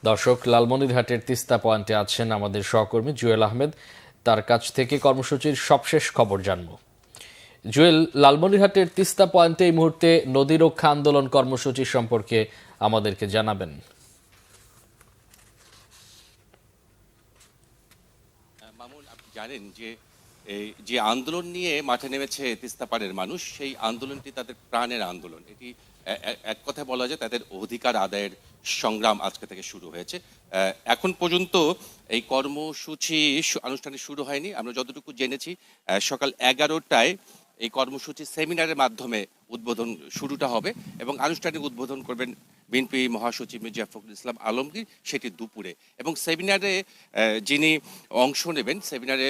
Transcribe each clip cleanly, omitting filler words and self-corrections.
দর্শক, লালমনিরহাটের তিস্তা পয়েন্টে আছেন আমাদের সহকর্মী জুয়েল আহমেদ। তার কাছ থেকে কর্মসূচির সবশেষ খবর জানব। জুয়েল, লালমনিরহাটের তিস্তা পয়েন্টে এই মুহূর্তে নদী রক্ষা আন্দোলন কর্মসূচি সম্পর্কে আমাদেরকে জানাবেন। মামুন, আপনি জানেন যে এই যে আন্দোলন নিয়ে মাঠে নেমেছে তিস্তা পাড়ের মানুষ, সেই আন্দোলনটি তাদের প্রাণের আন্দোলন। এটি এক কথায় বলা যায় তাদের অধিকার আদায়ের সংগ্রাম আজকে থেকে শুরু হয়েছে। এখন পর্যন্ত এই কর্মসূচি আনুষ্ঠানিক শুরু হয়নি। আমরা যতটুকু জেনেছি সকাল 11টায় এই কর্মসূচি সেমিনারের মাধ্যমে উদ্বোধন শুরুটা হবে এবং আনুষ্ঠানিক উদ্বোধন করবেন বিএনপি মহাসচিব মির্জা ফখরুল ইসলাম আলমগীর, সেটি দুপুরে। এবং সেমিনারে যিনি অংশ নেবেন, সেমিনারে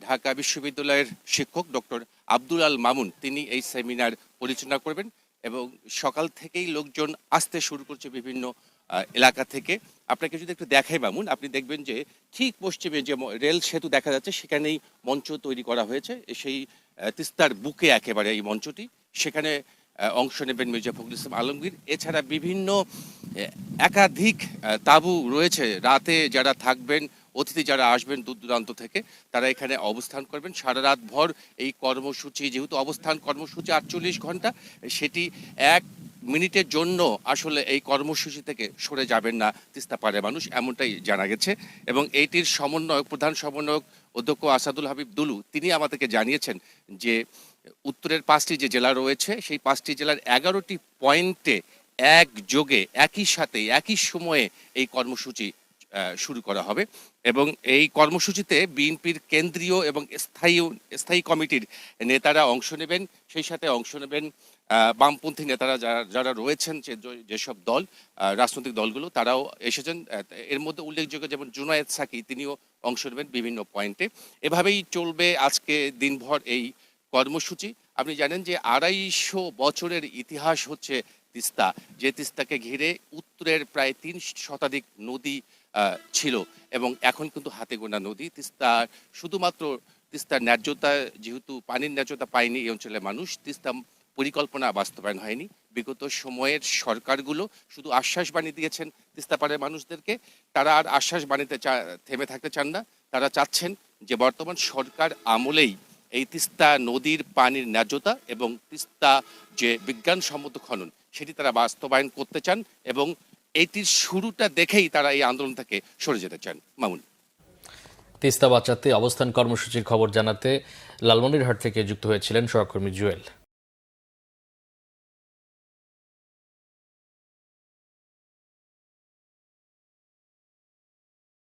ঢাকা বিশ্ববিদ্যালয়ের শিক্ষক ডক্টর আব্দুল আল মামুন, তিনি এই সেমিনার পরিচালনা করবেন। এবং সকাল থেকেই লোকজন আসতে শুরু করছে বিভিন্ন এলাকা থেকে। আপনাকে যদি একটু দেখাই মামুন, আপনি দেখবেন যে ঠিক পশ্চিমে যে রেল সেতু দেখা যাচ্ছে, সেখানেই মঞ্চ তৈরি করা হয়েছে। সেই তিস্তার বুকে একেবারে এই মঞ্চটি, সেখানে অংশ নেবেন মির্জা ফখরুল ইসলাম আলমগীর। এছাড়া বিভিন্ন একাধিক তাঁবু রয়েছে। রাতে যারা থাকবেন, অতিথি যারা আসবেন দূর দূরান্ত থেকে, তারা এখানে অবস্থান করবেন সারা রাত ভর। এই কর্মসূচি, যেহেতু অবস্থান কর্মসূচি 48 ঘন্টা, সেটি 1 মিনিটের জন্য আসলে এই কর্মসূচি থেকে সরে যাবেন না তিস্তা পাড়ের মানুষ, এমনটাই জানা গেছে। এবং এইটির সমন্বয়ক, প্রধান সমন্বয়ক অধ্যক্ষ আসাদুল হাবিব দুলু, তিনি আমাদেরকে জানিয়েছেন যে উত্তরের 5টি যে জেলা রয়েছে, সেই 5টি জেলার 11টি পয়েন্টে একযোগে একই সাথে একই সময়ে এই কর্মসূচি শুরু করা হবে। এবং এই কর্মসূচিতে বিএনপির কেন্দ্রীয় এবং স্থায়ী কমিটির নেতারা অংশ নেবেন। সেই সাথে অংশ নেবেন বামপন্থী নেতারা যারা রয়েছেন, যেসব দল, রাজনৈতিক দলগুলো, তারাও এসেছেন। এর মধ্যে উল্লেখযোগ্য যেমন জুনায়েদ সাকি, তিনিও অংশ নেবেন বিভিন্ন পয়েন্টে। এভাবেই চলবে আজকে দিনভর এই কর্মসূচি। আপনি জানেন যে 250 বছরের ইতিহাস হচ্ছে তিস্তা, যে তিস্তাকে ঘিরে উত্তরের প্রায় 3 শতাধিক নদী ছিল এবং এখন কিন্তু হাতে গোনা নদী। শুধুমাত্র তিস্তার ন্যায্যতা, যেহেতু পানির ন্যায্যতা পায়নি এই অঞ্চলের মানুষ, তিস্তা পরিকল্পনা বাস্তবায়ন হয়নি। বিগত সময়ের সরকারগুলো শুধু আশ্বাস বাণী দিয়েছেন তিস্তা পাড়ের মানুষদেরকে। তারা আর আশ্বাস বাণীতে থেমে থাকতে চান না। তারা চাচ্ছেন যে বর্তমান সরকার আমলেই এই তিস্তা নদীর পানির ন্যায্যতা এবং তিস্তা যে বিজ্ঞানসম্মত খনন, সেটি তারা বাস্তবায়ন করতে চান এবং এটির শুরুটা দেখেই তারা এই আন্দোলন থেকে সরে যেতে চান। মামুন, তিস্তা বাঁচাতে অবস্থান কর্মসূচির খবর জানাতে লালমনিরহাট থেকে যুক্ত হয়েছিলেন সহকর্মী জুয়েল।